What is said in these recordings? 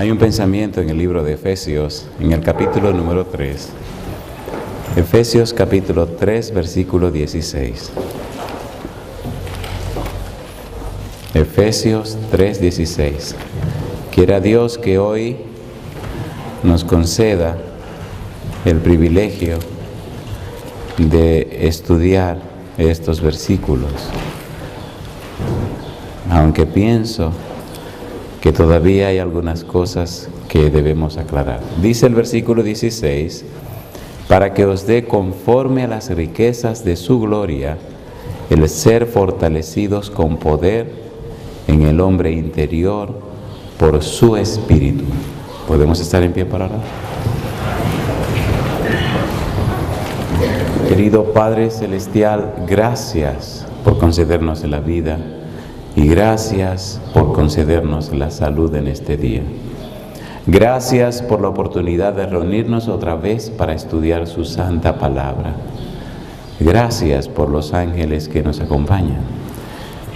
Hay un pensamiento en el libro de Efesios, en el capítulo número 3. Efesios capítulo 3, versículo 16. Efesios 3, 16. Quiera Dios que hoy nos conceda el privilegio de estudiar estos versículos, aunque pienso que todavía hay algunas cosas que debemos aclarar. Dice el versículo 16, para que os dé conforme a las riquezas de su gloria, el ser fortalecidos con poder en el hombre interior por su espíritu. ¿Podemos estar en pie para orar? Querido Padre Celestial, gracias por concedernos la vida y gracias por concedernos la salud en este día. Gracias por la oportunidad de reunirnos otra vez para estudiar su santa palabra. Gracias por los ángeles que nos acompañan.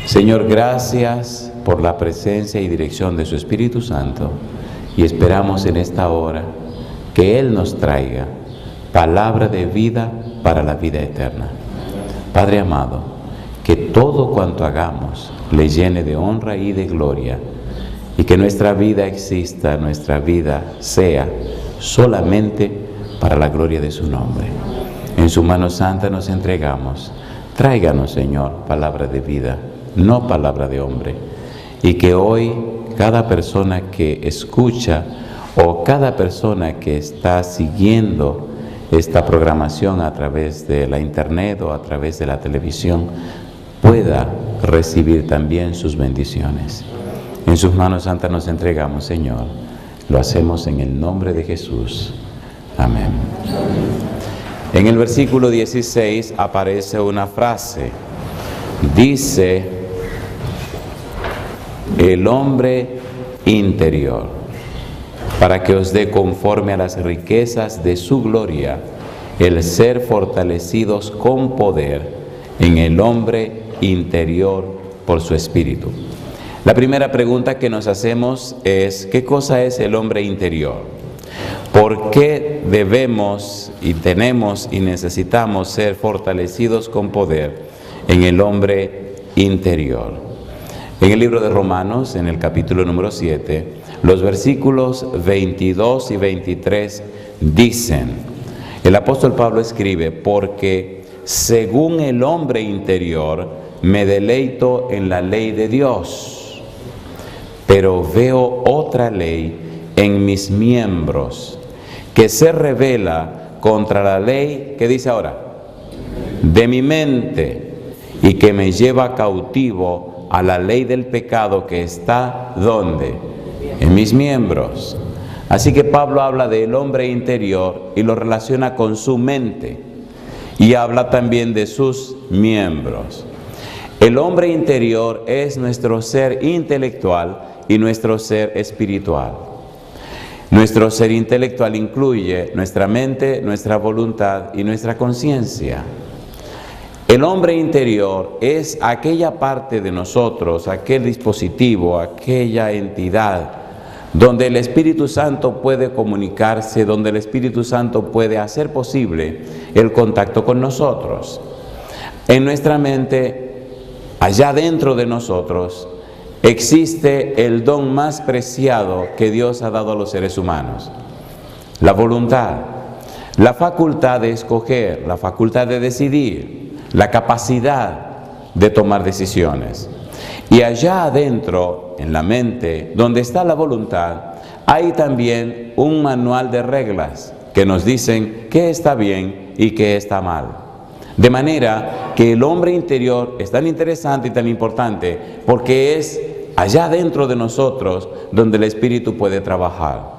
Señor, gracias por la presencia y dirección de su Espíritu Santo y esperamos en esta hora que Él nos traiga palabra de vida para la vida eterna. Padre amado, que todo cuanto hagamos le llene de honra y de gloria y que nuestra vida exista, nuestra vida sea solamente para la gloria de su nombre. En su mano santa nos entregamos. Tráiganos, Señor, palabra de vida, no palabra de hombre. Y que hoy cada persona que escucha o cada persona que está siguiendo esta programación a través de la internet o a través de la televisión pueda recibir también sus bendiciones. En sus manos santas nos entregamos, Señor. Lo hacemos en el nombre de Jesús. Amén. En el versículo 16 aparece una frase. Dice, el hombre interior, para que os dé conforme a las riquezas de su gloria, el ser fortalecidos con poder en el hombre interior por su espíritu. La primera pregunta que nos hacemos es, ¿qué cosa es el hombre interior? ¿Por qué debemos y tenemos y necesitamos ser fortalecidos con poder en el hombre interior? En el libro de Romanos, en el capítulo número 7, los versículos 22 y 23 dicen, el apóstol Pablo escribe, porque según el hombre interior me deleito en la ley de Dios, pero veo otra ley en mis miembros que se revela contra la ley, ¿qué dice ahora? De mi mente, y que me lleva cautivo a la ley del pecado que está, ¿dónde? En mis miembros. Así que Pablo habla del hombre interior y lo relaciona con su mente y habla también de sus miembros. El hombre interior es nuestro ser intelectual y nuestro ser espiritual. Nuestro ser intelectual incluye nuestra mente, nuestra voluntad y nuestra conciencia. El hombre interior es aquella parte de nosotros, aquel dispositivo, aquella entidad donde el Espíritu Santo puede comunicarse, donde el Espíritu Santo puede hacer posible el contacto con nosotros. En nuestra mente, allá dentro de nosotros, existe el don más preciado que Dios ha dado a los seres humanos, la voluntad, la facultad de escoger, la facultad de decidir, la capacidad de tomar decisiones. Y allá adentro, en la mente, donde está la voluntad, hay también un manual de reglas que nos dicen qué está bien y qué está mal. De manera que el hombre interior es tan interesante y tan importante porque es allá dentro de nosotros donde el Espíritu puede trabajar.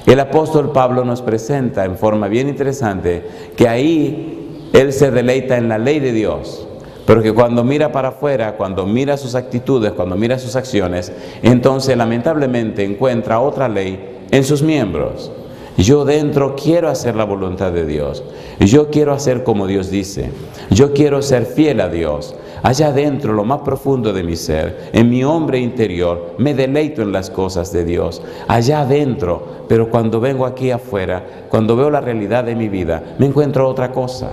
El apóstol Pablo nos presenta en forma bien interesante que ahí él se deleita en la ley de Dios, pero que cuando mira para afuera, cuando mira sus actitudes, cuando mira sus acciones, entonces lamentablemente encuentra otra ley en sus miembros. Yo dentro quiero hacer la voluntad de Dios, yo quiero hacer como Dios dice, yo quiero ser fiel a Dios, allá adentro, lo más profundo de mi ser, en mi hombre interior, me deleito en las cosas de Dios, allá adentro, pero cuando vengo aquí afuera, cuando veo la realidad de mi vida, me encuentro otra cosa.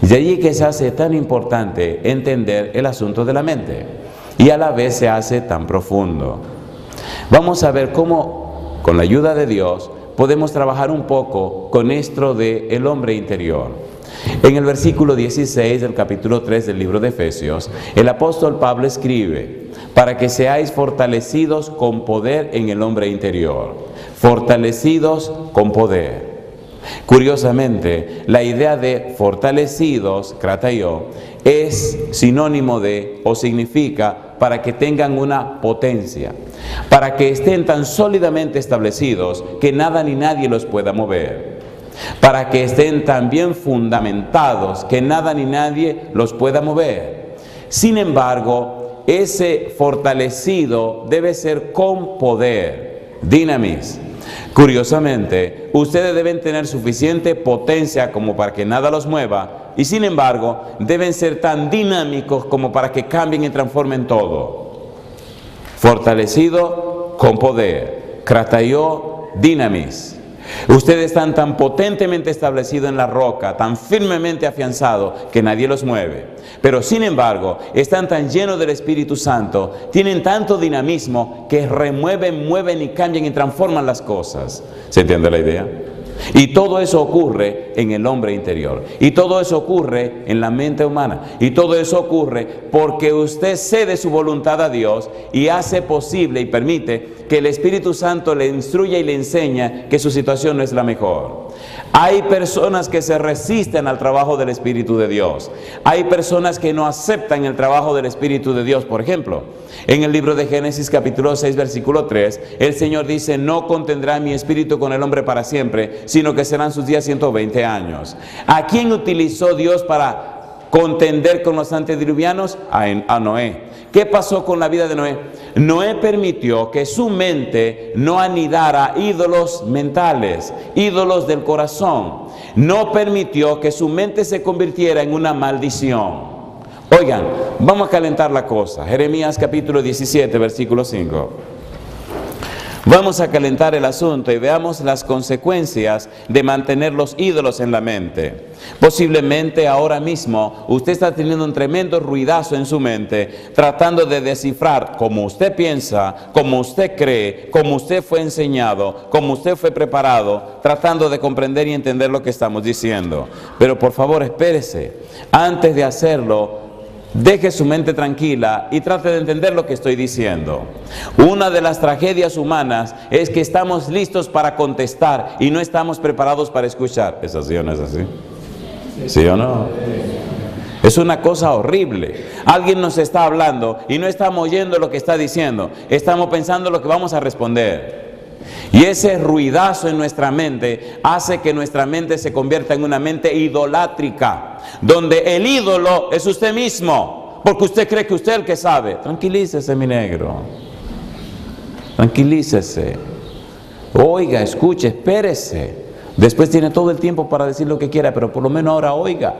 Y de allí que se hace tan importante entender el asunto de la mente, y a la vez se hace tan profundo. Vamos a ver cómo, con la ayuda de Dios, podemos trabajar un poco con esto del hombre interior. En el versículo 16 del capítulo 3 del libro de Efesios, el apóstol Pablo escribe: para que seáis fortalecidos con poder en el hombre interior. Fortalecidos con poder. Curiosamente, la idea de fortalecidos, krataio, es sinónimo de, o significa, para que tengan una potencia, para que estén tan sólidamente establecidos que nada ni nadie los pueda mover, para que estén tan bien fundamentados que nada ni nadie los pueda mover. Sin embargo, ese fortalecido debe ser con poder, dinamis. Curiosamente, ustedes deben tener suficiente potencia como para que nada los mueva, y sin embargo, deben ser tan dinámicos como para que cambien y transformen todo. Fortalecido con poder, krataio dinamis. Ustedes están tan potentemente establecidos en la roca, tan firmemente afianzados que nadie los mueve. Pero sin embargo, están tan llenos del Espíritu Santo, tienen tanto dinamismo que remueven, mueven y cambian y transforman las cosas. ¿Se entiende la idea? Y todo eso ocurre en el hombre interior. Y todo eso ocurre en la mente humana. Y todo eso ocurre porque usted cede su voluntad a Dios y hace posible y permite que el Espíritu Santo le instruya y le enseña que su situación no es la mejor. Hay personas que se resisten al trabajo del Espíritu de Dios. Hay personas que no aceptan el trabajo del Espíritu de Dios. Por ejemplo, en el libro de Génesis capítulo 6 versículo 3, el Señor dice: no contendrá mi espíritu con el hombre para siempre, sino que serán sus días 120 años. ¿A quién utilizó Dios para contender con los antediluvianos? A Noé. ¿Qué pasó con la vida de Noé? Noé permitió que su mente no anidara ídolos mentales, ídolos del corazón. No permitió que su mente se convirtiera en una maldición. Oigan, vamos a calentar la cosa. Jeremías capítulo 17, versículo 5. Vamos a calentar el asunto y veamos las consecuencias de mantener los ídolos en la mente. Posiblemente ahora mismo usted está teniendo un tremendo ruidazo en su mente, tratando de descifrar cómo usted piensa, cómo usted cree, cómo usted fue enseñado, cómo usted fue preparado, tratando de comprender y entender lo que estamos diciendo. Pero por favor, espérese. Antes de hacerlo, deje su mente tranquila y trate de entender lo que estoy diciendo. Una de las tragedias humanas es que estamos listos para contestar y no estamos preparados para escuchar. ¿Es así o no es así? ¿Sí o no? Es una cosa horrible. Alguien nos está hablando y no estamos oyendo lo que está diciendo. Estamos pensando lo que vamos a responder. Y ese ruidazo en nuestra mente hace que nuestra mente se convierta en una mente idolátrica, donde el ídolo es usted mismo, porque usted cree que usted es el que sabe. Tranquilícese, mi negro. Tranquilícese. Oiga, escuche, espérese. Después tiene todo el tiempo para decir lo que quiera, pero por lo menos ahora oiga.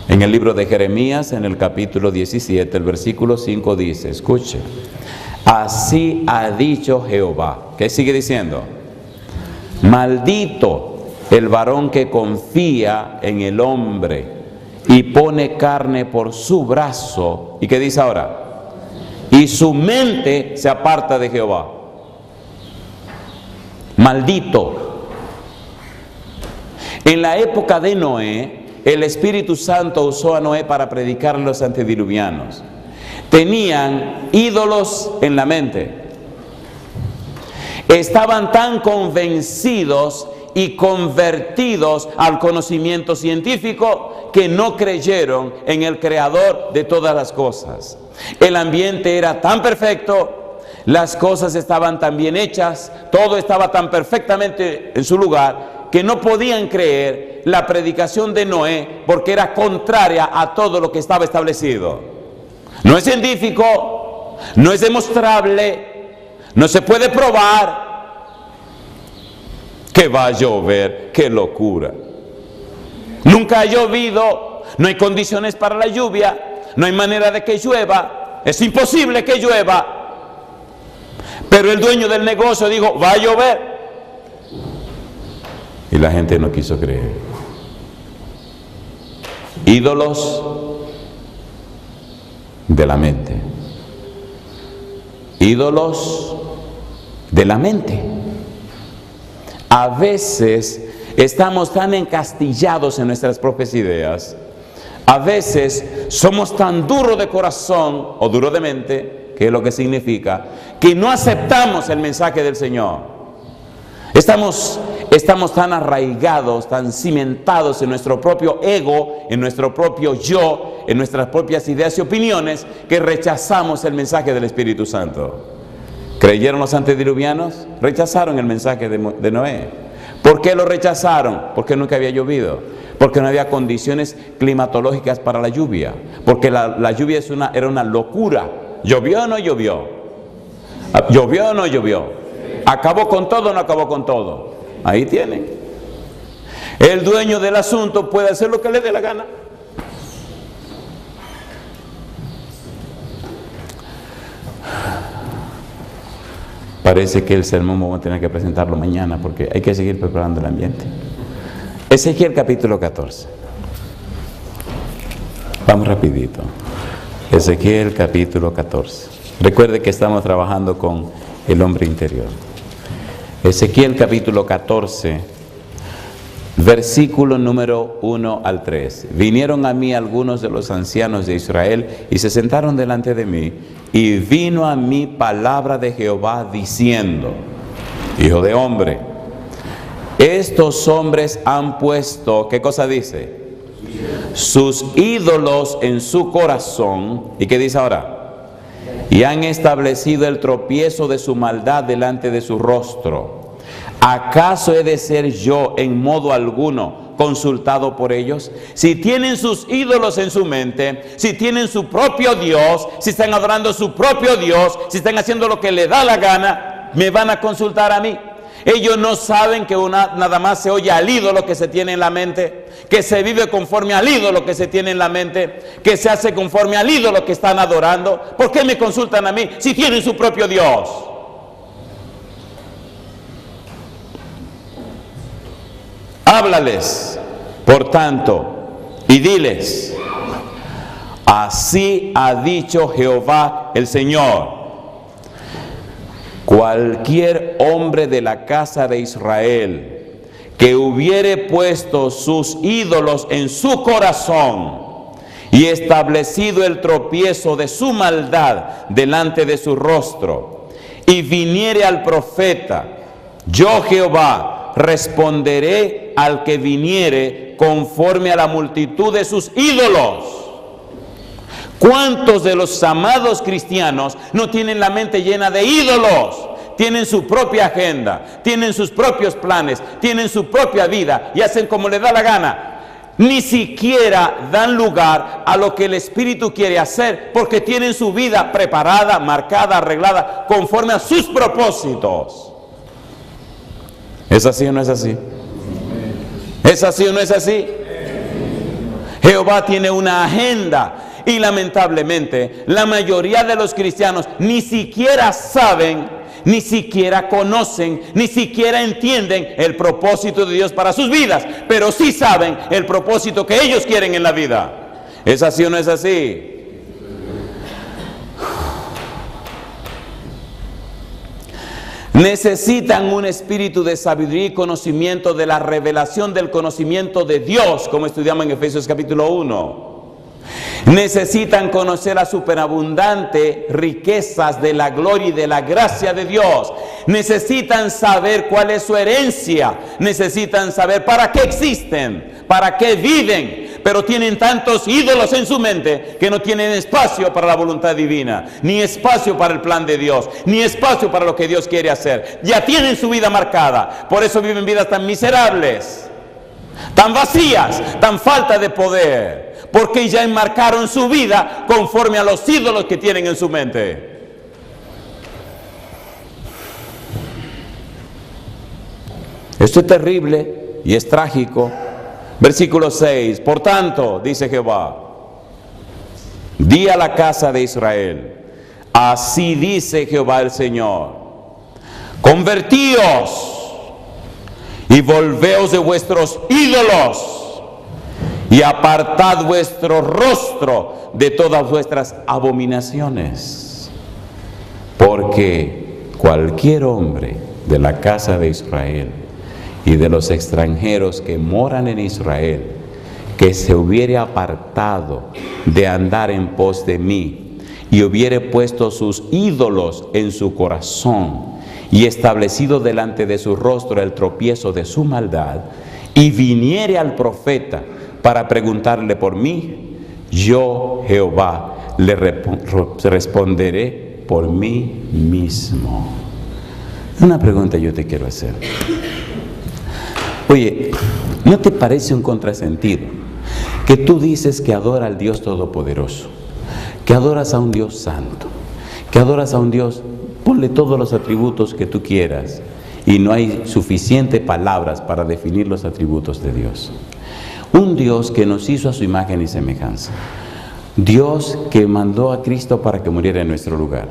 En el libro de Jeremías, en el capítulo 17, el versículo 5 dice, escuche: así ha dicho Jehová. ¿Qué sigue diciendo? Maldito el varón que confía en el hombre y pone carne por su brazo. ¿Y qué dice ahora? Y su mente se aparta de Jehová. Maldito. En la época de Noé, el Espíritu Santo usó a Noé para predicar a los antediluvianos. Tenían ídolos en la mente. Estaban tan convencidos y convertidos al conocimiento científico que no creyeron en el Creador de todas las cosas. El ambiente era tan perfecto, las cosas estaban tan bien hechas, todo estaba tan perfectamente en su lugar, que no podían creer la predicación de Noé porque era contraria a todo lo que estaba establecido. No es científico, no es demostrable, no se puede probar. que va a llover, qué locura. Nunca ha llovido, no hay condiciones para la lluvia, no hay manera de que llueva, es imposible que llueva. Pero el dueño del negocio dijo, va a llover. Y la gente no quiso creer. Ídolos de la mente. Ídolos de la mente. A veces estamos tan encastillados en nuestras propias ideas. A veces somos tan duros de corazón o duros de mente, que es lo que significa, que no aceptamos el mensaje del Señor. Estamos tan arraigados, tan cimentados en nuestro propio ego, en nuestro propio yo, en nuestras propias ideas y opiniones, que rechazamos el mensaje del Espíritu Santo. ¿Creyeron los antediluvianos? Rechazaron el mensaje de Noé. ¿Por qué lo rechazaron? Porque nunca había llovido. Porque no había condiciones climatológicas para la lluvia. Porque la lluvia era una locura. ¿Llovió o no llovió? ¿Llovió o no llovió? ¿Acabó con todo o no acabó con todo? Ahí tienen. El dueño del asunto puede hacer lo que le dé la gana. Parece que el sermón vamos a tener que presentarlo mañana porque hay que seguir preparando el ambiente. Ezequiel capítulo 14. Vamos rapidito. Ezequiel capítulo 14. Recuerde que estamos trabajando con el hombre interior. Ezequiel capítulo 14, versículo número 1 al 3. Vinieron a mí algunos de los ancianos de Israel y se sentaron delante de mí, y vino a mí palabra de Jehová diciendo: Hijo de hombre, estos hombres han puesto, ¿qué cosa dice? Sus ídolos en su corazón. ¿Y qué dice ahora? Y han establecido el tropiezo de su maldad delante de su rostro. ¿Acaso he de ser yo en modo alguno consultado por ellos? Si tienen sus ídolos en su mente, si tienen su propio Dios, si están adorando su propio Dios, si están haciendo lo que le da la gana, ¿me van a consultar a mí? Ellos no saben que nada más se oye al ídolo que se tiene en la mente, que se vive conforme al ídolo que se tiene en la mente, que se hace conforme al ídolo que están adorando. ¿Por qué me consultan a mí si tienen su propio Dios? Háblales, por tanto, y diles: así ha dicho Jehová el Señor. Cualquier hombre de la casa de Israel que hubiere puesto sus ídolos en su corazón y establecido el tropiezo de su maldad delante de su rostro, y viniere al profeta, yo Jehová responderé al que viniere conforme a la multitud de sus ídolos. ¿Cuántos de los amados cristianos no tienen la mente llena de ídolos? Tienen su propia agenda, tienen sus propios planes, tienen su propia vida y hacen como les da la gana. Ni siquiera dan lugar a lo que el Espíritu quiere hacer, porque tienen su vida preparada, marcada, arreglada, conforme a sus propósitos. ¿Es así o no es así? ¿Es así o no es así? Jehová tiene una agenda. Y lamentablemente, la mayoría de los cristianos ni siquiera saben, ni siquiera conocen, ni siquiera entienden el propósito de Dios para sus vidas, pero sí saben el propósito que ellos quieren en la vida. ¿Es así o no es así? Necesitan un espíritu de sabiduría y conocimiento, de la revelación del conocimiento de Dios, como estudiamos en Efesios capítulo 1. Necesitan conocer las superabundantes riquezas de la gloria y de la gracia de Dios. Necesitan saber cuál es su herencia. Necesitan saber para qué existen, para qué viven. Pero tienen tantos ídolos en su mente que no tienen espacio para la voluntad divina, ni espacio para el plan de Dios, ni espacio para lo que Dios quiere hacer. Ya tienen su vida marcada. Por eso viven vidas tan miserables, tan vacías, tan falta de poder, porque ya enmarcaron su vida conforme a los ídolos que tienen en su mente. Esto es terrible y es trágico. Versículo 6, por tanto, dice Jehová, di a la casa de Israel, así dice Jehová el Señor, convertíos y volveos de vuestros ídolos y apartad vuestro rostro de todas vuestras abominaciones, porque cualquier hombre de la casa de Israel y de los extranjeros que moran en Israel, que se hubiere apartado de andar en pos de mí y hubiere puesto sus ídolos en su corazón y establecido delante de su rostro el tropiezo de su maldad, y viniere al profeta para preguntarle por mí, yo, Jehová, le responderé por mí mismo. Una pregunta yo te quiero hacer. Oye, ¿no te parece un contrasentido que tú dices que adora al Dios Todopoderoso, que adoras a un Dios santo, que adoras a un Dios, ponle todos los atributos que tú quieras, y no hay suficientes palabras para definir los atributos de Dios? Un Dios que nos hizo a su imagen y semejanza, Dios que mandó a Cristo para que muriera en nuestro lugar,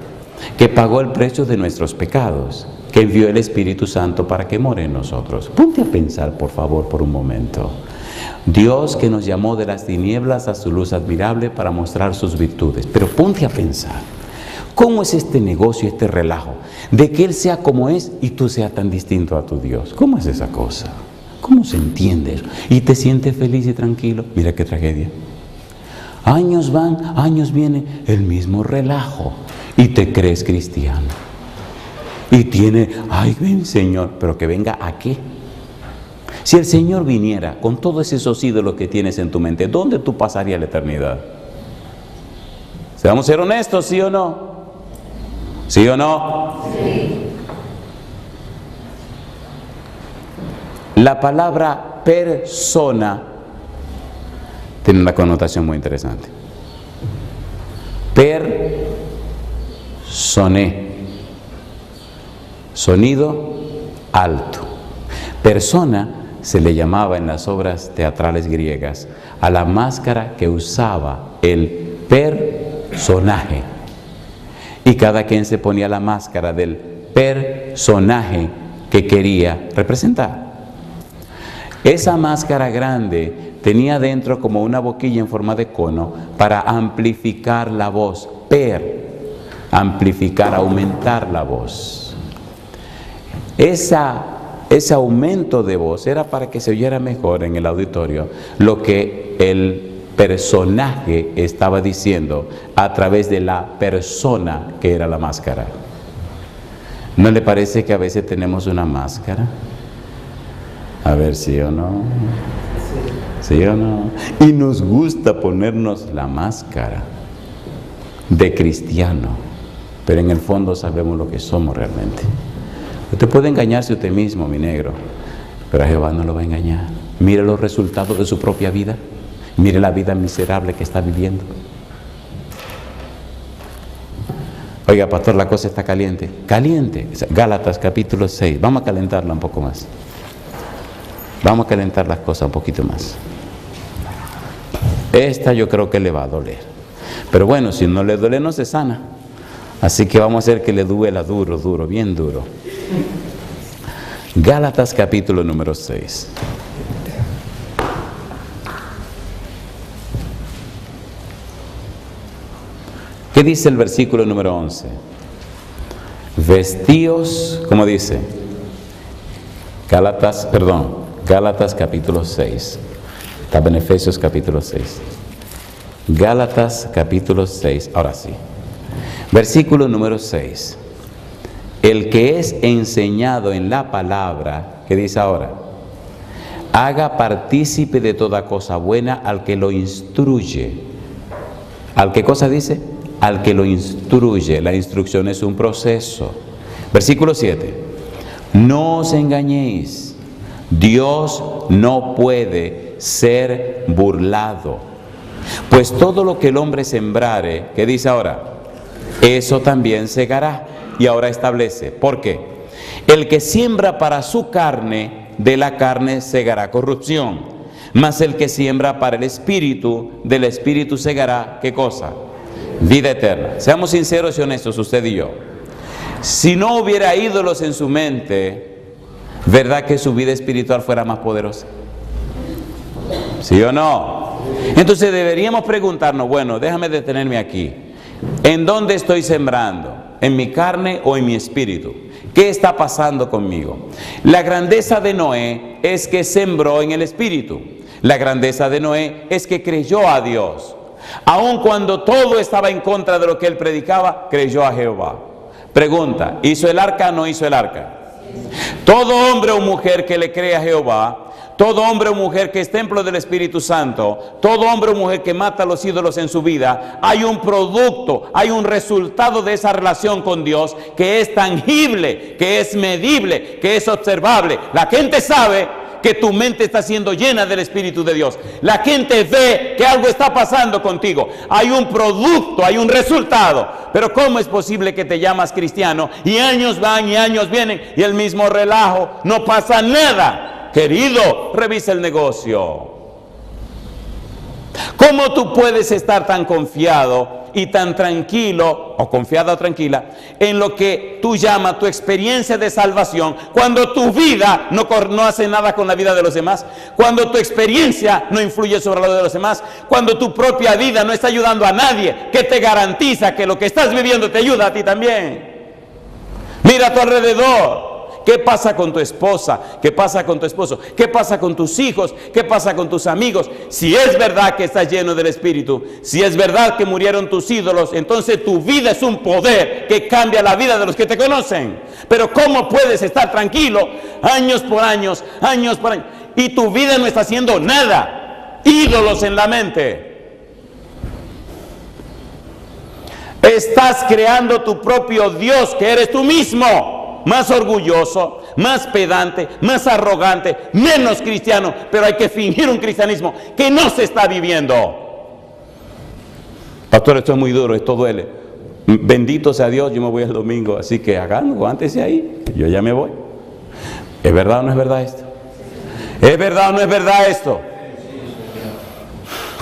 que pagó el precio de nuestros pecados, que envió el Espíritu Santo para que more en nosotros. Ponte a pensar, por favor, por un momento. Dios que nos llamó de las tinieblas a su luz admirable para mostrar sus virtudes. Pero ponte a pensar, ¿cómo es este negocio, este relajo, de que Él sea como es y tú seas tan distinto a tu Dios? ¿Cómo es esa cosa? ¿Cómo se entiende eso? ¿Y te sientes feliz y tranquilo? Mira qué tragedia. Años van, años vienen, el mismo relajo, y te crees cristiano. Y tiene, ay, ven Señor, pero que venga ¿a qué? Si el Señor viniera con todos esos ídolos que tienes en tu mente, ¿dónde tú pasarías la eternidad? ¿Vamos a ser honestos, sí o no? ¿Sí o no? Sí. La palabra persona tiene una connotación muy interesante. Personé, sonido alto. Persona se le llamaba en las obras teatrales griegas a la máscara que usaba el personaje, y cada quien se ponía la máscara del personaje que quería representar. Esa máscara grande tenía dentro como una boquilla en forma de cono para amplificar la voz, amplificar, aumentar la voz. Ese aumento de voz era para que se oyera mejor en el auditorio lo que el personaje estaba diciendo a través de la persona que era la máscara. ¿No le parece que a veces tenemos una máscara? A ver, ¿sí o no? ¿Sí o no? Y nos gusta ponernos la máscara de cristiano, pero en el fondo sabemos lo que somos realmente. Usted puede engañarse usted mismo, mi negro, pero a Jehová no lo va a engañar. Mire los resultados de su propia vida. Mire la vida miserable que está viviendo. Oiga, pastor, la cosa está caliente. Caliente. Gálatas capítulo 6. Vamos a calentarla un poco más. Vamos a calentar las cosas un poquito más. Esta yo creo que le va a doler. Pero bueno, si no le duele, no se sana. Así que vamos a hacer que le duela duro, duro, bien duro. Gálatas capítulo número 6. ¿Qué dice el versículo número 11? Vestíos, ¿cómo dice? Gálatas capítulo 6. Está en Efesios capítulo 6. Gálatas capítulo 6, ahora sí. Versículo número 6. El que es enseñado en la palabra, ¿qué dice ahora? Haga partícipe de toda cosa buena al que lo instruye. ¿Al qué cosa dice? Al que lo instruye. La instrucción es un proceso. Versículo 7. No os engañéis. Dios no puede ser burlado. Pues todo lo que el hombre sembrare, ¿qué dice ahora? Eso también segará. Y ahora establece, ¿por qué? El que siembra para su carne, de la carne segará corrupción, mas el que siembra para el Espíritu, del Espíritu segará, ¿qué cosa? Vida eterna. Seamos sinceros y honestos, usted y yo. Si no hubiera ídolos en su mente, ¿verdad que su vida espiritual fuera más poderosa? ¿Sí o no? Entonces deberíamos preguntarnos, bueno, déjame detenerme aquí. ¿En dónde estoy sembrando? ¿En mi carne o en mi espíritu? ¿Qué está pasando conmigo? La grandeza de Noé es que sembró en el espíritu. La grandeza de Noé es que creyó a Dios. Aun cuando todo estaba en contra de lo que él predicaba, creyó a Jehová. Pregunta, ¿hizo el arca o no hizo el arca? Todo hombre o mujer que le cree a Jehová, todo hombre o mujer que es templo del Espíritu Santo, todo hombre o mujer que mata a los ídolos en su vida, hay un producto, hay un resultado de esa relación con Dios que es tangible, que es medible, que es observable. La gente sabe que tu mente está siendo llena del Espíritu de Dios. La gente ve que algo está pasando contigo. Hay un producto, hay un resultado. Pero ¿cómo es posible que te llamas cristiano y años van y años vienen y el mismo relajo, no pasa nada? Querido, revisa el negocio. ¿Cómo tú puedes estar tan confiado y tan tranquilo, o confiada o tranquila, en lo que tú llamas tu experiencia de salvación, cuando tu vida no hace nada con la vida de los demás, cuando tu experiencia no influye sobre la de los demás, cuando tu propia vida no está ayudando a nadie, que te garantiza que lo que estás viviendo te ayuda a ti también? Mira a tu alrededor. ¿Qué pasa con tu esposa? ¿Qué pasa con tu esposo? ¿Qué pasa con tus hijos? ¿Qué pasa con tus amigos? Si es verdad que estás lleno del Espíritu, si es verdad que murieron tus ídolos, entonces tu vida es un poder que cambia la vida de los que te conocen. Pero ¿cómo puedes estar tranquilo años por años, y tu vida no está haciendo nada? Ídolos en la mente. Estás creando tu propio Dios, que eres tú mismo. Más orgulloso, más pedante, más arrogante, menos cristiano, pero hay que fingir un cristianismo que no se está viviendo. Pastor, esto es muy duro, esto duele. Bendito sea Dios, yo me voy el domingo, así que aguántese ahí, yo ya me voy. ¿Es verdad o no es verdad esto? ¿Es verdad o no es verdad esto?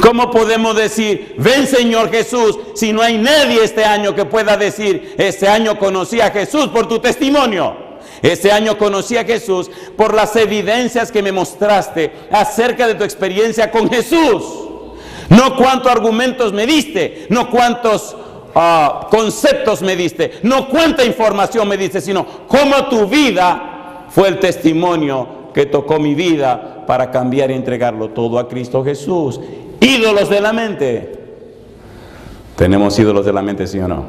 ¿Cómo podemos decir, ven Señor Jesús, si no hay nadie este año que pueda decir, este año conocí a Jesús por tu testimonio? Este año conocí a Jesús por las evidencias que me mostraste acerca de tu experiencia con Jesús. No cuántos argumentos me diste, no cuántos conceptos me diste, no cuánta información me diste, sino cómo tu vida fue el testimonio que tocó mi vida para cambiar y entregarlo todo a Cristo Jesús. Ídolos de la mente. ¿Tenemos ídolos de la mente, sí o no?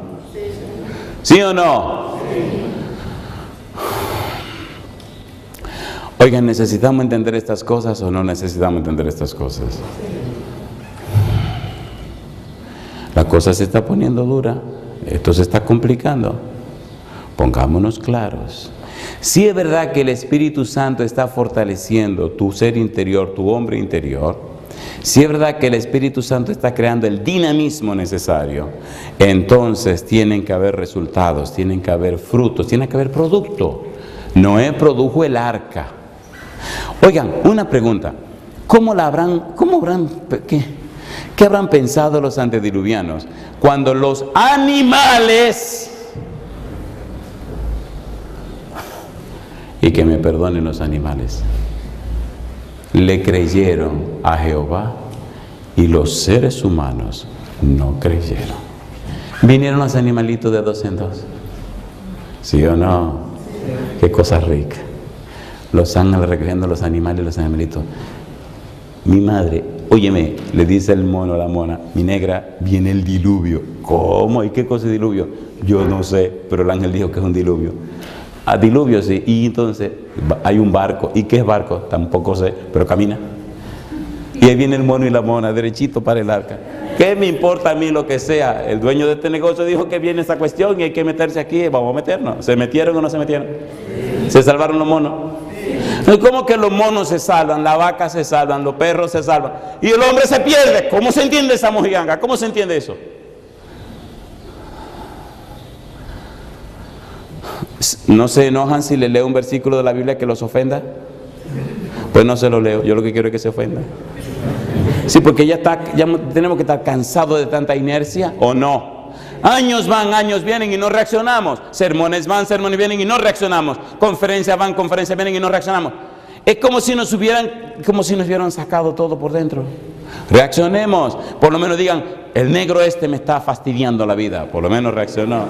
¿Sí o no? Oigan, ¿necesitamos entender estas cosas o no necesitamos entender estas cosas? La cosa se está poniendo dura. Esto se está complicando. Pongámonos claros. Si es verdad que el Espíritu Santo está fortaleciendo tu ser interior, tu hombre interior, si es verdad que el Espíritu Santo está creando el dinamismo necesario, entonces tienen que haber resultados, tienen que haber frutos, tiene que haber producto. Noé produjo el arca. Oigan, una pregunta. ¿Qué habrán pensado los antediluvianos cuando los animales, y que me perdonen los animales, le creyeron a Jehová y los seres humanos no creyeron? Vinieron los animalitos de dos en dos. ¿Sí o no? Qué cosa rica. Los ángeles recogiendo los animales y los animalitos. Mi madre, óyeme, le dice el mono a la mona, mi negra, viene el diluvio. ¿Cómo? ¿Y qué cosa es diluvio? Yo no sé, pero el ángel dijo que es un diluvio. Ah, diluvio, sí. Y entonces hay un barco. ¿Y qué es barco? Tampoco sé, pero camina. Y ahí viene el mono y la mona, derechito para el arca. ¿Qué me importa a mí lo que sea? El dueño de este negocio dijo que viene esta cuestión y hay que meterse aquí. Vamos a meternos. ¿Se metieron o no se metieron? ¿Se salvaron los monos? ¿Cómo que los monos se salvan? Las vacas se salvan, los perros se salvan. Y el hombre se pierde. ¿Cómo se entiende esa mojiganga? ¿Cómo se entiende eso? ¿No se enojan si le leo un versículo de la Biblia que los ofenda? Pues no se lo leo, yo lo que quiero es que se ofenda. Sí, porque ya tenemos que estar cansados de tanta inercia, ¿o no? Años van, años vienen y no reaccionamos. Sermones van, sermones vienen y no reaccionamos. Conferencias van, conferencias vienen y no reaccionamos. Es como si nos hubieran sacado todo por dentro. Reaccionemos. Por lo menos digan, el negro me está fastidiando la vida. Por lo menos reaccionó.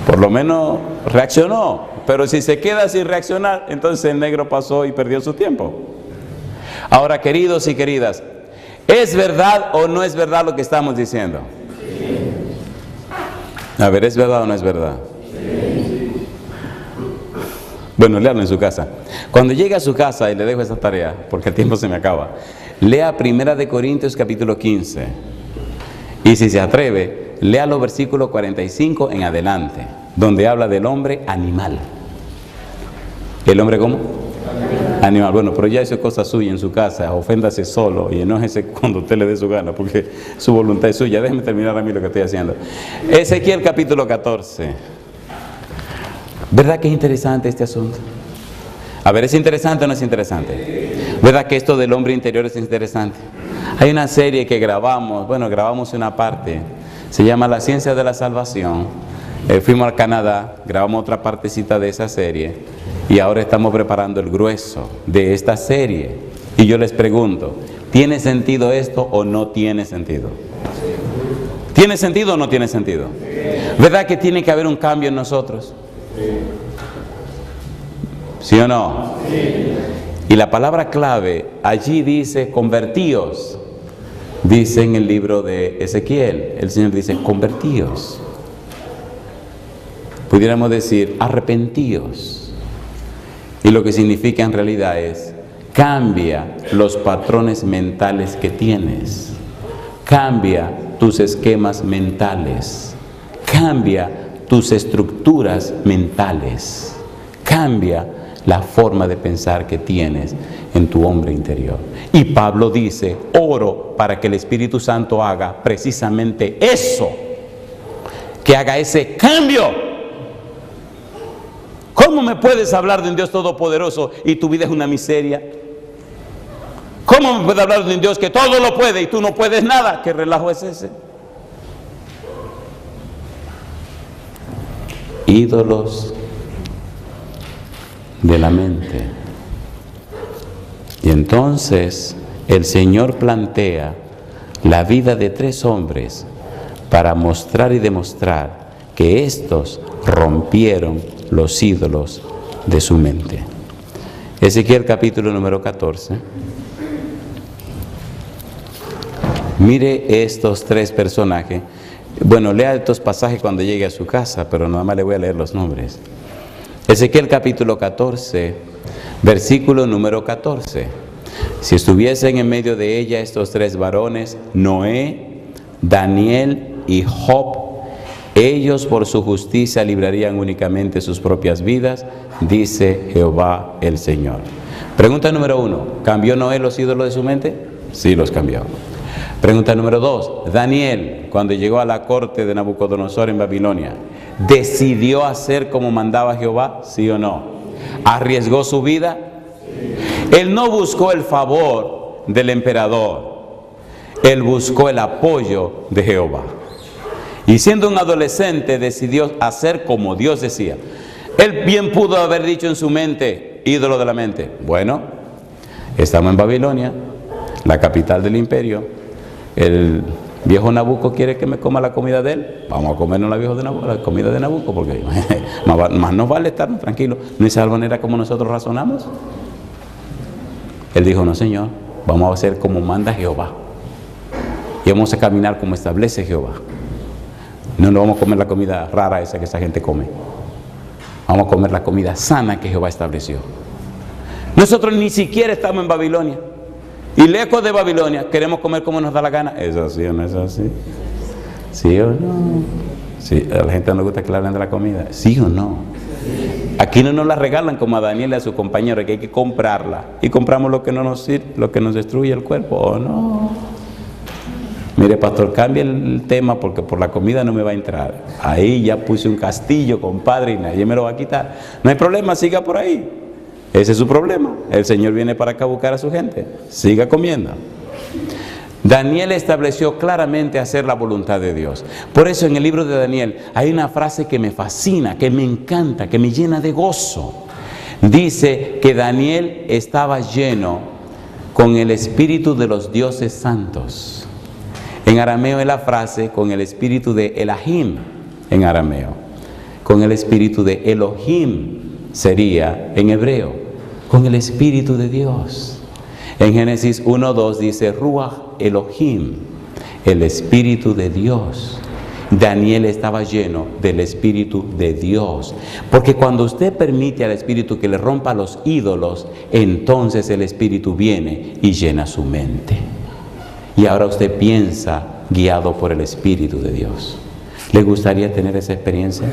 Por lo menos reaccionó. Pero si se queda sin reaccionar, entonces el negro pasó y perdió su tiempo. Ahora, queridos y queridas, ¿es verdad o no es verdad lo que estamos diciendo? A ver, ¿es verdad o no es verdad? Bueno, léalo en su casa. Cuando llegue a su casa, y le dejo esa tarea, porque el tiempo se me acaba, lea 1 Corintios capítulo 15. Y si se atreve, lea los versículos 45 en adelante, donde habla del hombre animal. ¿El hombre cómo? Animal. Bueno, pero ya eso es cosa suya en su casa. Oféndase solo y enójese cuando usted le dé su gana, porque su voluntad es suya. Déjeme terminar a mí lo que estoy haciendo. Ezequiel capítulo 14. ¿Verdad que es interesante este asunto? A ver, ¿es interesante o no es interesante? ¿Verdad que esto del hombre interior es interesante? Hay una serie que grabamos una parte, se llama La Ciencia de la Salvación. Fuimos al Canadá, grabamos otra partecita de esa serie y ahora estamos preparando el grueso de esta serie. Y yo les pregunto, ¿tiene sentido esto o no tiene sentido? ¿Tiene sentido o no tiene sentido? ¿Verdad que tiene que haber un cambio en nosotros? ¿Sí o no? Y la palabra clave allí dice convertíos. Dice en el libro de Ezequiel, el Señor dice convertíos. Pudiéramos decir arrepentíos. Y lo que significa en realidad es cambia los patrones mentales que tienes. Cambia tus esquemas mentales. Cambia tus estructuras mentales. Cambia la forma de pensar que tienes en tu hombre interior. Y Pablo dice, oro para que el Espíritu Santo haga precisamente eso, que haga ese cambio. ¿Cómo me puedes hablar de un Dios todopoderoso y tu vida es una miseria? ¿Cómo me puedes hablar de un Dios que todo lo puede y tú no puedes nada? ¿Qué relajo es ese? Ídolos de la mente. Y entonces el Señor plantea la vida de 3 hombres para mostrar y demostrar que estos rompieron los ídolos de su mente. Ezequiel capítulo número 14. Mire estos 3 personajes. Bueno, lea estos pasajes cuando llegue a su casa, pero nada más le voy a leer los nombres. Ezequiel capítulo 14, versículo número 14. Si estuviesen en medio de ella estos 3 varones, Noé, Daniel y Job, ellos por su justicia librarían únicamente sus propias vidas, dice Jehová el Señor. Pregunta número 1, ¿cambió Noé los ídolos de su mente? Sí, los cambió. Pregunta número 2, Daniel, cuando llegó a la corte de Nabucodonosor en Babilonia, ¿decidió hacer como mandaba Jehová? ¿Sí o no? ¿Arriesgó su vida? Él no buscó el favor del emperador, él buscó el apoyo de Jehová. Y siendo un adolescente decidió hacer como Dios decía. Él bien pudo haber dicho en su mente, ídolo de la mente, bueno, estamos en Babilonia, la capital del imperio. El viejo Nabucco quiere que me coma la comida de él. Vamos a comernos la comida de Nabucco, porque más nos vale estar tranquilos. ¿No es esa manera como nosotros razonamos? Él dijo, no señor, vamos a hacer como manda Jehová. Y vamos a caminar como establece Jehová. No nos vamos a comer la comida rara esa que esa gente come. Vamos a comer la comida sana que Jehová estableció. Nosotros ni siquiera estamos en Babilonia. Y lejos de Babilonia, queremos comer como nos da la gana. ¿Es así o no es así? ¿Sí o no? Sí, a la gente no le gusta que le hablen de la comida. ¿Sí o no? Aquí no nos la regalan como a Daniel y a su compañero, que hay que comprarla. Y compramos lo que no nos sirve, lo que nos destruye el cuerpo, ¿o no? Mire, pastor, cambie el tema porque por la comida no me va a entrar. Ahí ya puse un castillo, compadre, y nadie me lo va a quitar. No hay problema, siga por ahí. Ese es su problema. El Señor viene para acá a buscar a su gente. Siga comiendo. Daniel estableció claramente hacer la voluntad de Dios. Por eso en el libro de Daniel hay una frase que me fascina, que me encanta, que me llena de gozo. Dice que Daniel estaba lleno con el espíritu de los dioses santos. En arameo es la frase con el espíritu de Elohim, en arameo. Con el espíritu de Elohim sería en hebreo, con el espíritu de Dios. En Génesis 1:2 dice Ruach Elohim, el espíritu de Dios. Daniel estaba lleno del espíritu de Dios, porque cuando usted permite al espíritu que le rompa los ídolos, entonces el espíritu viene y llena su mente. Y ahora usted piensa guiado por el espíritu de Dios. ¿Le gustaría tener esa experiencia?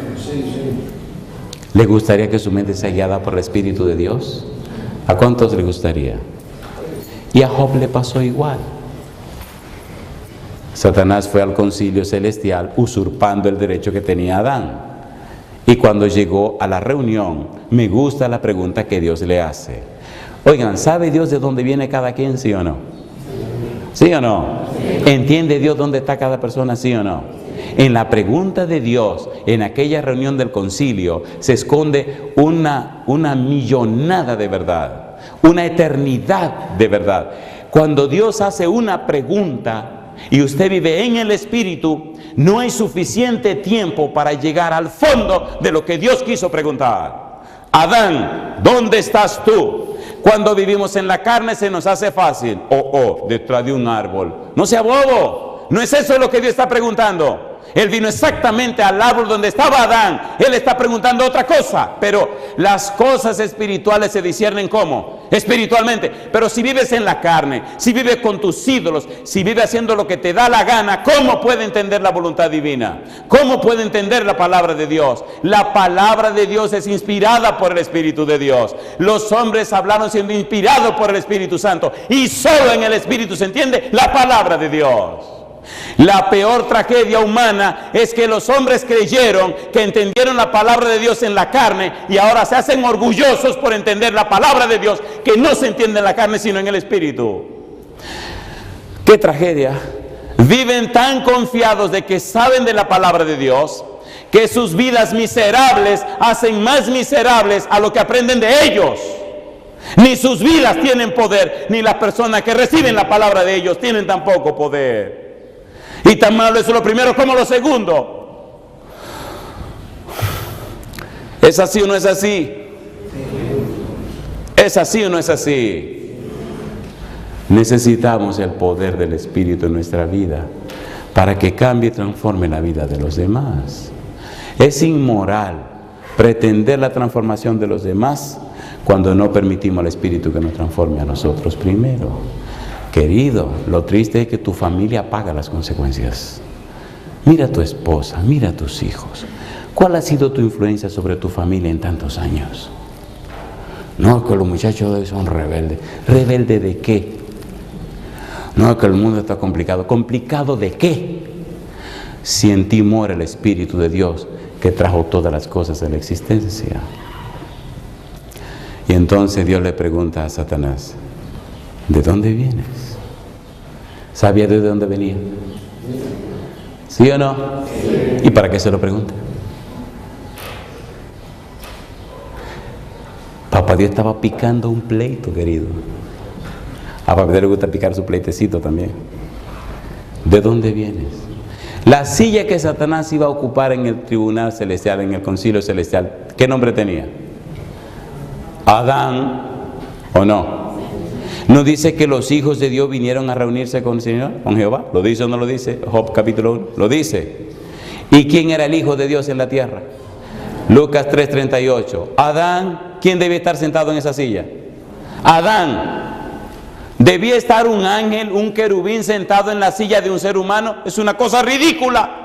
¿Le gustaría que su mente sea guiada por el espíritu de Dios? ¿A cuántos le gustaría? Y a Job le pasó igual. Satanás fue al concilio celestial usurpando el derecho que tenía Adán. Y cuando llegó a la reunión, me gusta la pregunta que Dios le hace. Oigan, ¿sabe Dios de dónde viene cada quien, sí o no? ¿Sí o no? ¿Entiende Dios dónde está cada persona, sí o no? En la pregunta de Dios, en aquella reunión del concilio, se esconde una millonada de verdad, una eternidad de verdad. Cuando Dios hace una pregunta y usted vive en el Espíritu, no hay suficiente tiempo para llegar al fondo de lo que Dios quiso preguntar. Adán, ¿dónde estás tú? Cuando vivimos en la carne se nos hace fácil. Detrás de un árbol. No sea bobo. No es eso lo que Dios está preguntando. Él vino exactamente al árbol donde estaba Adán. Él está preguntando otra cosa. Pero las cosas espirituales se disciernen ¿cómo? Espiritualmente. Pero si vives en la carne, si vives con tus ídolos, si vives haciendo lo que te da la gana, ¿cómo puede entender la voluntad divina? ¿Cómo puede entender la palabra de Dios? La palabra de Dios es inspirada por el Espíritu de Dios. Los hombres hablaron siendo inspirados por el Espíritu Santo. Y solo en el Espíritu se entiende la palabra de Dios. La peor tragedia humana es que los hombres creyeron que entendieron la palabra de Dios en la carne y ahora se hacen orgullosos por entender la palabra de Dios que no se entiende en la carne sino en el Espíritu. ¡Qué tragedia! Viven tan confiados de que saben de la palabra de Dios que sus vidas miserables hacen más miserables a lo que aprenden de ellos. Ni sus vidas tienen poder, ni las personas que reciben la palabra de ellos tienen tampoco poder. Y tan malo eso lo primero como lo segundo. ¿Es así o no es así? ¿Es así o no es así? Necesitamos el poder del Espíritu en nuestra vida para que cambie y transforme la vida de los demás. Es inmoral pretender la transformación de los demás cuando no permitimos al Espíritu que nos transforme a nosotros primero. Querido, lo triste es que tu familia paga las consecuencias. Mira a tu esposa, mira a tus hijos. ¿Cuál ha sido tu influencia sobre tu familia en tantos años? No, que los muchachos de hoy son rebeldes. ¿Rebelde de qué? No, que el mundo está complicado. ¿Complicado de qué? Si en ti mora el Espíritu de Dios que trajo todas las cosas de la existencia. Y entonces Dios le pregunta a Satanás, ¿de dónde vienes? ¿Sabía de dónde venía? ¿Sí o no? ¿Y para qué se lo pregunta? Papá Dios estaba picando un pleito, querido. A papá Dios le gusta picar su pleitecito también. ¿De dónde vienes? La silla que Satanás iba a ocupar en el tribunal celestial, en el concilio celestial, ¿qué nombre tenía? Adán, ¿o no? ¿No dice que los hijos de Dios vinieron a reunirse con el Señor, con Jehová? ¿Lo dice o no lo dice? Job capítulo 1, lo dice. ¿Y quién era el hijo de Dios en la tierra? Lucas 3:38. Adán, ¿quién debía estar sentado en esa silla? Adán. ¿Debía estar un ángel, un querubín sentado en la silla de un ser humano? Es una cosa ridícula.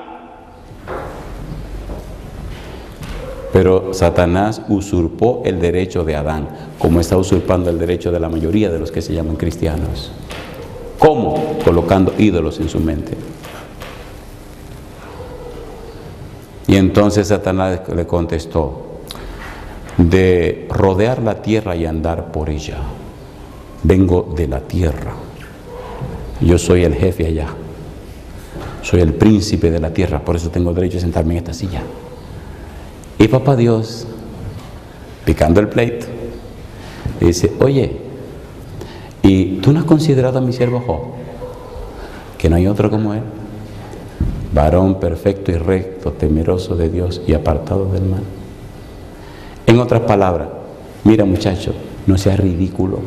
Pero Satanás usurpó el derecho de Adán, como está usurpando el derecho de la mayoría de los que se llaman cristianos. ¿Cómo? Colocando ídolos en su mente. Y entonces Satanás le contestó, de rodear la tierra y andar por ella. Vengo de la tierra. Yo soy el jefe allá. Soy el príncipe de la tierra, por eso tengo derecho a sentarme en esta silla. Y papá Dios, picando el pleito, dice: oye, ¿y tú no has considerado a mi siervo Job? Que no hay otro como él, varón perfecto y recto, temeroso de Dios y apartado del mal. En otras palabras, mira muchacho, no seas ridículo.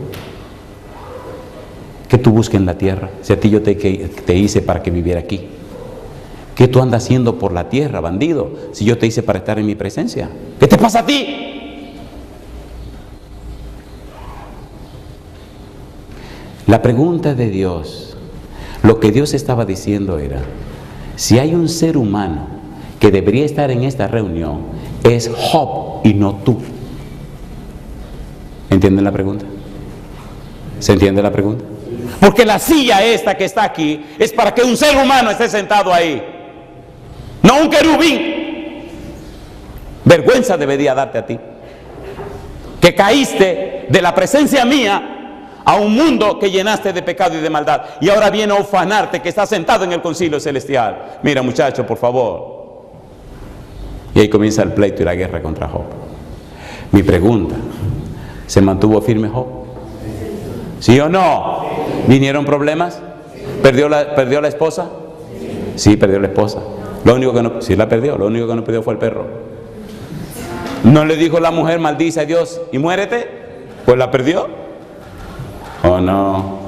¿Qué tú buscas en la tierra? Si a ti yo te hice para que viviera aquí. ¿Qué tú andas haciendo por la tierra, bandido? Si yo te hice para estar en mi presencia. ¿Qué te pasa a ti? La pregunta de Dios, lo que Dios estaba diciendo era: si hay un ser humano que debería estar en esta reunión, es Job y no tú. ¿Entienden la pregunta? ¿Se entiende la pregunta? Porque la silla esta que está aquí es para que un ser humano esté sentado ahí, no un querubín. Vergüenza debería darte a ti, que caíste de la presencia mía a un mundo que llenaste de pecado y de maldad, y ahora viene a ufanarte que estás sentado en el concilio celestial. Mira muchacho, por favor. Y ahí comienza el pleito y la guerra contra Job. Mi pregunta: ¿se mantuvo firme Job? ¿Sí o no? ¿Vinieron problemas? ¿Perdió la esposa? Sí, perdió la esposa. Lo único que no, sí la perdió, lo único que no perdió fue el perro. ¿No le dijo la mujer: maldice a Dios y muérete? Pues la perdió. ¿O no?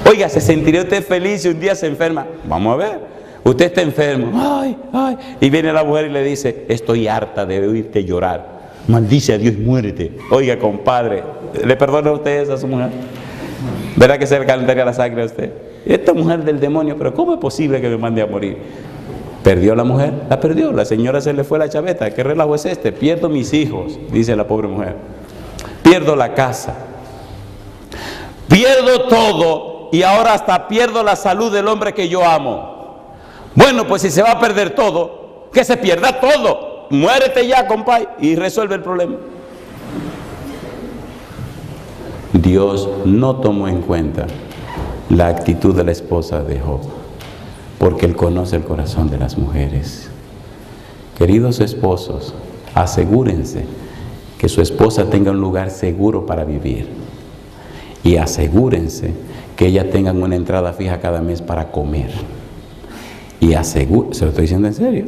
Oiga, ¿se sentiría usted feliz si un día se enferma? Vamos a ver. Usted está enfermo. Ay, ay. Y viene la mujer y le dice: estoy harta de oírte llorar. Maldice a Dios y muérete. Oiga, compadre, ¿le perdona a usted eso a su mujer? ¿Verdad que se le calentaría la sangre a usted? Esta mujer del demonio, pero ¿cómo es posible que me mande a morir? ¿Perdió la mujer? La perdió. La señora se le fue la chaveta. ¿Qué relajo es este? Pierdo mis hijos, dice la pobre mujer. Pierdo la casa. Pierdo todo y ahora hasta pierdo la salud del hombre que yo amo. Bueno, pues si se va a perder todo, que se pierda todo. Muérete ya, compadre, y resuelve el problema. Dios no tomó en cuenta la actitud de la esposa de Job, porque Él conoce el corazón de las mujeres. Queridos esposos, asegúrense que su esposa tenga un lugar seguro para vivir, y asegúrense que ella tenga una entrada fija cada mes para comer, y se lo estoy diciendo en serio,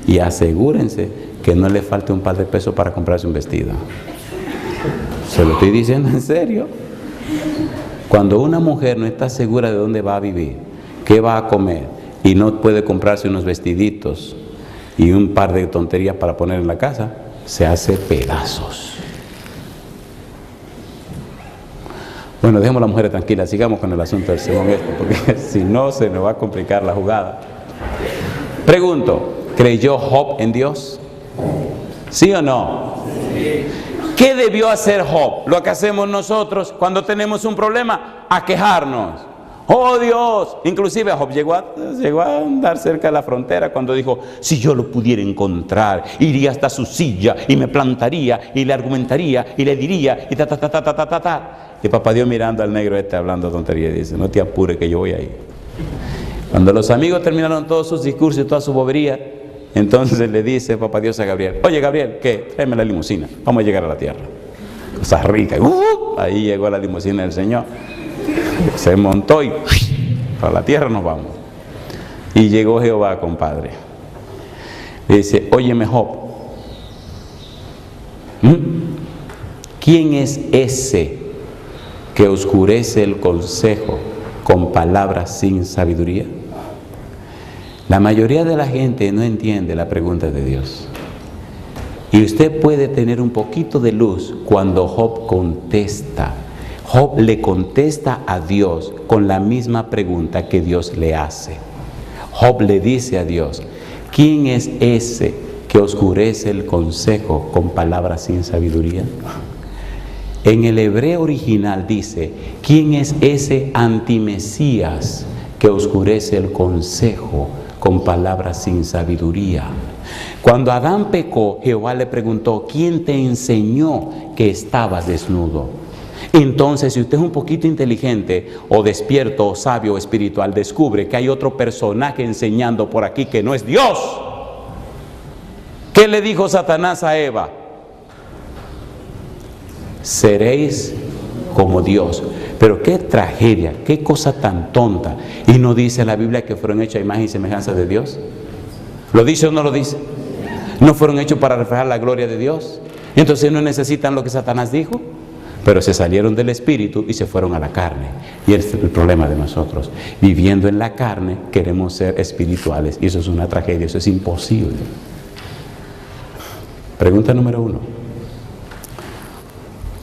y asegúrense que no le falte un par de pesos para comprarse un vestido. Se lo estoy diciendo en serio. Cuando una mujer no está segura de dónde va a vivir, qué va a comer, y no puede comprarse unos vestiditos y un par de tonterías para poner en la casa, se hace pedazos. Bueno, dejemos a la mujer tranquila, sigamos con el asunto del sermón porque si no se nos va a complicar la jugada. Pregunto: ¿creyó Job en Dios? ¿Sí o no? Sí. ¿Qué debió hacer Job? Lo que hacemos nosotros cuando tenemos un problema, a quejarnos. ¡Oh Dios! Inclusive Job llegó a andar cerca de la frontera cuando dijo: si yo lo pudiera encontrar, iría hasta su silla y me plantaría y le argumentaría y le diría y ta. Y papá Dios mirando al negro hablando tontería y dice: no te apures que yo voy ahí. Cuando los amigos terminaron todos sus discursos y toda su bobería, entonces le dice papá Dios a Gabriel: oye Gabriel, ¿qué? Tráeme la limusina, vamos a llegar a la tierra. Cosas ricas. Ahí llegó la limusina del Señor. Se montó y para la tierra nos vamos. Y llegó Jehová, compadre. Le dice: óyeme Job, ¿quién es ese que oscurece el consejo con palabras sin sabiduría? La mayoría de la gente no entiende la pregunta de Dios. Y usted puede tener un poquito de luz cuando Job contesta. Job le contesta a Dios con la misma pregunta que Dios le hace. Job le dice a Dios: ¿quién es ese que oscurece el consejo con palabras sin sabiduría? En el hebreo original dice: ¿quién es ese antimesías que oscurece el consejo con palabras sin sabiduría. Cuando Adán pecó, Jehová le preguntó, ¿quién te enseñó que estabas desnudo? Entonces, si usted es un poquito inteligente o despierto o sabio o espiritual, descubre que hay otro personaje enseñando por aquí que no es Dios. ¿Qué le dijo Satanás a Eva? Seréis como Dios. Pero qué tragedia, qué cosa tan tonta. ¿Y no dice la Biblia que fueron hechos a imagen y semejanza de Dios? ¿Lo dice o no lo dice? ¿No fueron hechos para reflejar la gloria de Dios? Entonces no necesitan lo que Satanás dijo. Pero se salieron del espíritu y se fueron a la carne. Y es el problema de nosotros. Viviendo en la carne queremos ser espirituales. Y eso es una tragedia, eso es imposible. Pregunta número 1.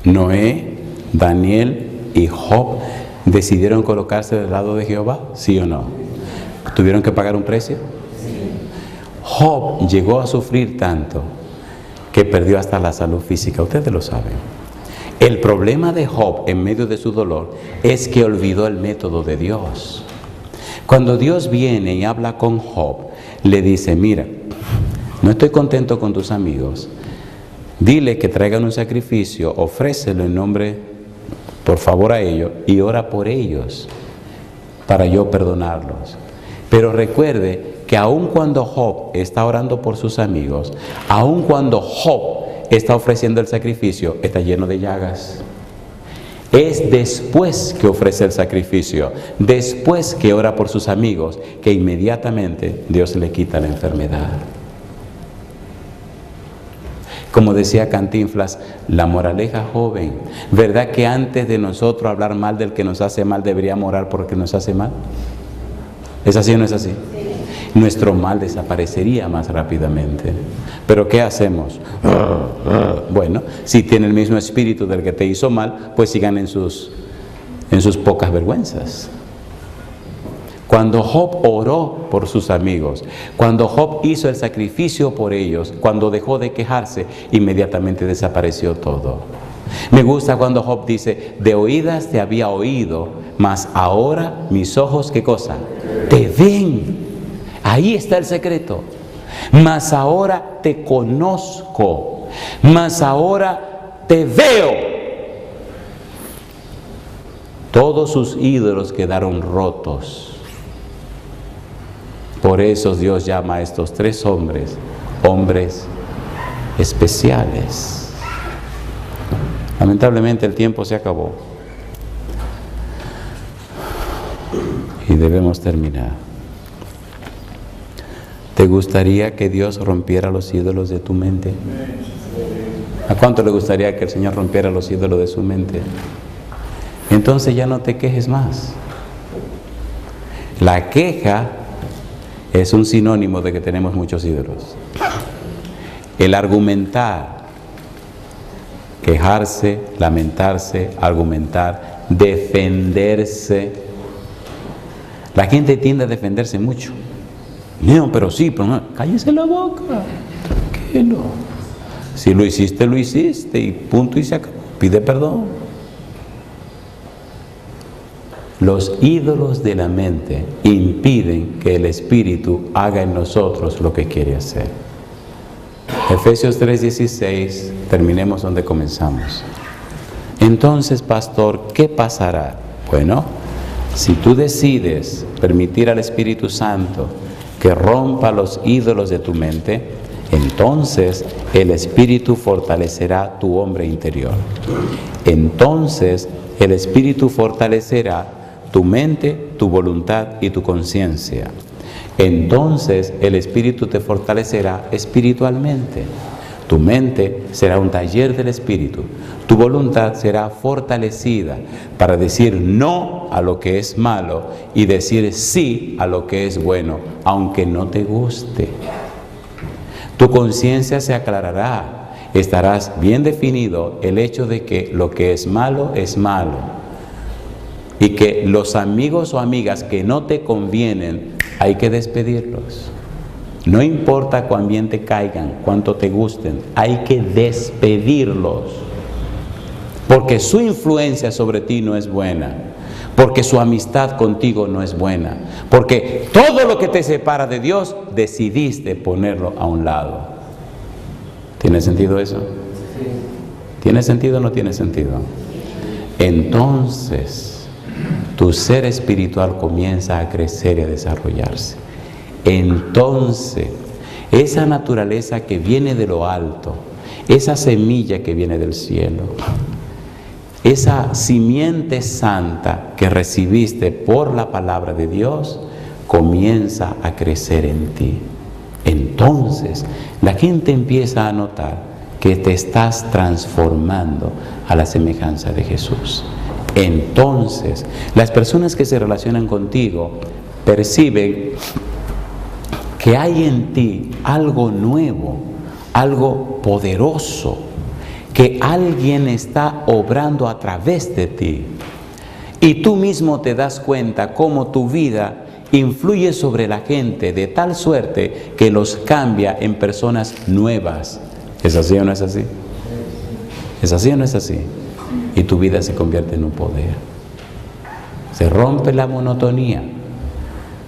Noé, Daniel y Job decidieron colocarse del lado de Jehová, ¿sí o no? ¿Tuvieron que pagar un precio? Job llegó a sufrir tanto que perdió hasta la salud física. Ustedes lo saben. El problema de Job en medio de su dolor es que olvidó el método de Dios. Cuando Dios viene y habla con Job, le dice, mira, no estoy contento con tus amigos. Dile que traigan un sacrificio, ofrécelo en nombre, por favor a ellos, y ora por ellos, para yo perdonarlos. Pero recuerde que aun cuando Job está orando por sus amigos, aun cuando Job está ofreciendo el sacrificio, está lleno de llagas. Es después que ofrece el sacrificio, después que ora por sus amigos, que inmediatamente Dios le quita la enfermedad. Como decía Cantinflas, la moraleja, joven, ¿verdad que antes de nosotros hablar mal del que nos hace mal, deberíamos orar por el que nos hace mal? ¿Es así o no es así? Nuestro mal desaparecería más rápidamente. ¿Pero qué hacemos? Bueno, si tiene el mismo espíritu del que te hizo mal, pues sigan en sus pocas vergüenzas. Cuando Job oró por sus amigos, cuando Job hizo el sacrificio por ellos, cuando dejó de quejarse, inmediatamente desapareció todo. Me gusta cuando Job dice, de oídas te había oído, mas ahora mis ojos, ¿qué cosa? Te ven. Ahí está el secreto. Mas ahora te conozco, mas ahora te veo. Todos sus ídolos quedaron rotos. Por eso Dios llama a estos 3 hombres, hombres especiales. Lamentablemente el tiempo se acabó y debemos terminar. ¿Te gustaría que Dios rompiera los ídolos de tu mente? ¿A cuánto le gustaría que el Señor rompiera los ídolos de su mente? Entonces ya no te quejes más. La queja es un sinónimo de que tenemos muchos ídolos. El argumentar, quejarse, lamentarse, argumentar, defenderse. La gente tiende a defenderse mucho. No, pero sí, pero no, cállese la boca, tranquilo. Si lo hiciste y punto y se acabó. Pide perdón. Los ídolos de la mente impiden que el Espíritu haga en nosotros lo que quiere hacer. Efesios 3:16, terminemos donde comenzamos. Entonces, pastor, ¿qué pasará? Bueno, si tú decides permitir al Espíritu Santo que rompa los ídolos de tu mente, entonces el Espíritu fortalecerá tu hombre interior. Entonces el Espíritu fortalecerá tu mente, tu voluntad y tu conciencia. Entonces el Espíritu te fortalecerá espiritualmente. Tu mente será un taller del Espíritu. Tu voluntad será fortalecida para decir no a lo que es malo y decir sí a lo que es bueno, aunque no te guste. Tu conciencia se aclarará. Estarás bien definido el hecho de que lo que es malo y que los amigos o amigas que no te convienen hay que despedirlos. No importa cuán bien te caigan, cuánto te gusten, hay que despedirlos. Porque su influencia sobre ti no es buena. porque su amistad contigo no es buena, porque todo lo que te separa de Dios, decidiste ponerlo a un lado. ¿Tiene sentido eso? ¿Tiene sentido o no tiene sentido? Entonces, tu ser espiritual comienza a crecer y a desarrollarse. Entonces, esa naturaleza que viene de lo alto, esa semilla que viene del cielo, esa simiente santa que recibiste por la palabra de Dios, comienza a crecer en ti. Entonces, la gente empieza a notar que te estás transformando a la semejanza de Jesús. Entonces, las personas que se relacionan contigo perciben que hay en ti algo nuevo, algo poderoso, que alguien está obrando a través de ti. Y tú mismo te das cuenta cómo tu vida influye sobre la gente de tal suerte que los cambia en personas nuevas. ¿Es así o no es así? ¿Es así o no es así? Y tu vida se convierte en un poder. Se rompe la monotonía,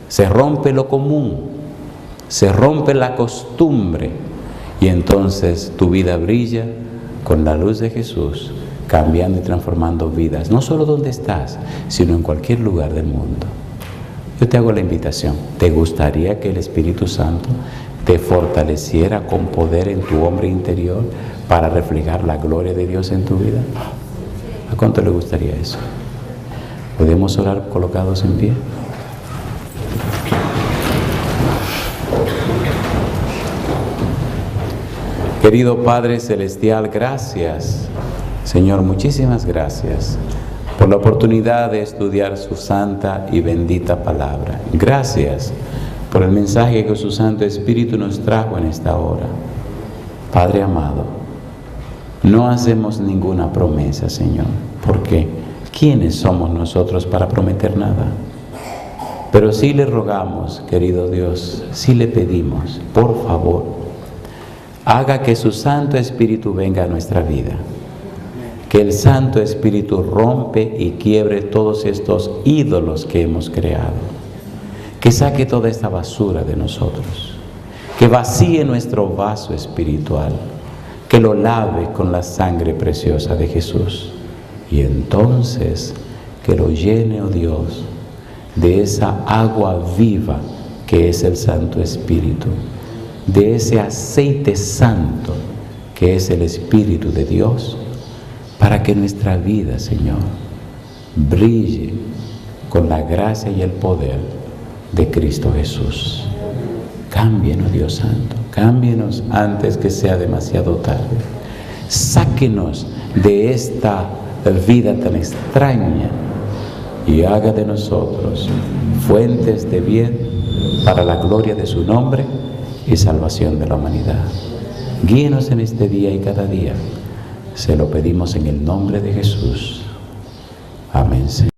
se rompe lo común, se rompe la costumbre, y entonces tu vida brilla con la luz de Jesús, cambiando y transformando vidas, no solo donde estás, sino en cualquier lugar del mundo. Yo te hago la invitación. ¿Te gustaría que el Espíritu Santo te fortaleciera con poder en tu hombre interior para reflejar la gloria de Dios en tu vida? ¿A cuánto le gustaría eso? ¿Podemos orar colocados en pie? Querido Padre Celestial, gracias, Señor, muchísimas gracias por la oportunidad de estudiar su santa y bendita palabra. Gracias por el mensaje que su Santo Espíritu nos trajo en esta hora. Padre amado, no hacemos ninguna promesa, Señor, porque ¿quiénes somos nosotros para prometer nada? Pero sí le rogamos, querido Dios, sí le pedimos, por favor, haga que su Santo Espíritu venga a nuestra vida. Que el Santo Espíritu rompe y quiebre todos estos ídolos que hemos creado. Que saque toda esta basura de nosotros. Que vacíe nuestro vaso espiritual. Que lo lave con la sangre preciosa de Jesús. Y entonces que lo llene, oh Dios, de esa agua viva que es el Santo Espíritu. De ese aceite santo que es el Espíritu de Dios, para que nuestra vida, Señor, brille con la gracia y el poder de Cristo Jesús. Cámbienos, Dios Santo, cámbienos antes que sea demasiado tarde. Sáquenos de esta vida tan extraña y haga de nosotros fuentes de bien para la gloria de su nombre y salvación de la humanidad. Guíenos en este día y cada día. Se lo pedimos en el nombre de Jesús. Amén, Señor.